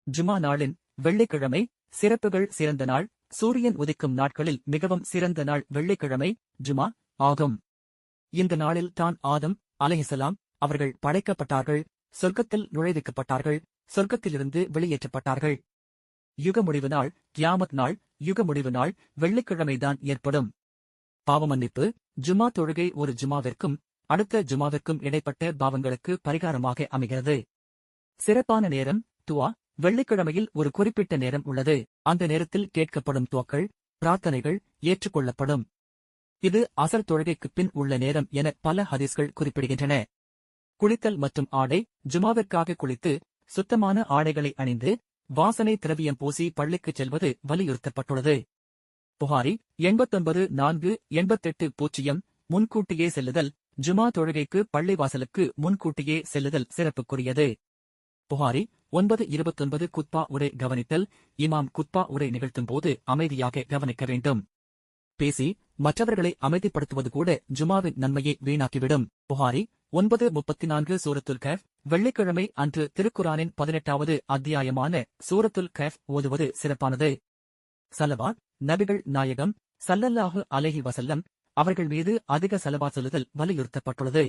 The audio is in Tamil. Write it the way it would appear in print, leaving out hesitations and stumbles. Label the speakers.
Speaker 1: ஜுமா நாளின் வெள்ளிக்கிழமை சிறப்புகள் சிறந்த நாள். சூரியன் உதிக்கும் நாட்களில் மிகவும் சிறந்த நாள் வெள்ளிக்கிழமை ஜுமா ஆகும். இந்த நாளில் தான் ஆதம் அலைஹிஸ்ஸலாம் அவர்கள் படைக்கப்பட்டார்கள், சொர்க்கத்தில் நுழைவிக்கப்பட்டார்கள், சொர்க்கத்திலிருந்து வெளியேற்றப்பட்டார்கள். யுக முடிவு நாள் கியாமத் நாள். யுக முடிவு நாள் வெள்ளிக்கிழமைதான் ஏற்படும். பாவமன்னிப்பு ஜுமா தொழுகை ஒரு ஜுமாவிற்கும் அடுத்த ஜுமாவிற்கும் இடைப்பட்ட பாவங்களுக்கு பரிகாரமாக அமைகிறது. சிறப்பான நேரம் துஆ. வெள்ளிக்கிழமையில் ஒரு குறிப்பிட்ட நேரம் உள்ளது. அந்த நேரத்தில் கேட்கப்படும் துஆக்கள் பிரார்த்தனைகள் ஏற்றுக்கொள்ளப்படும். இது அசர் தொழுகைக்குப் பின் உள்ள நேரம் என பல ஹதீஸ்கள் குறிப்பிடுகின்றன. குளித்தல் மற்றும் ஆடை ஜுமாவிற்காக குளித்து சுத்தமான ஆடைகளை அணிந்து வாசனை திரவியம் பூசி பள்ளிக்குச் செல்வது வலியுறுத்தப்பட்டுள்ளது. புகாரி 89-4-88 முன்கூட்டியே செல்லுதல். ஜுமா தொழுகைக்கு பள்ளிவாசலுக்கு முன்கூட்டியே செல்லுதல் சிறப்புக்குரியது. புகாரி 9-29 குத்பா உரை கவனித்தல். இமாம் குத்பா உரை நிகழ்த்தும் போது அமைதியாக கவனிக்க வேண்டும். பேசி மற்றவர்களை அமைதிப்படுத்துவது கூட ஜுமாவின் நன்மையை வீணாக்கிவிடும். புகாரி 9-34 சூரத்துல் கஹ்ஃப். வெள்ளிக்கிழமை அன்று திருக்குரானின் 18வது அத்தியாயமான சூரத்துல் கஹ்ஃப் ஓதுவது சிறப்பானது. ஸலவாத் நபிகள் நாயகம் ஸல்லல்லாஹு அலைஹி வஸல்லம் அவர்கள் மீது அதிக ஸலவாத் சொல்லுதல் வலியுறுத்தப்பட்டுள்ளது.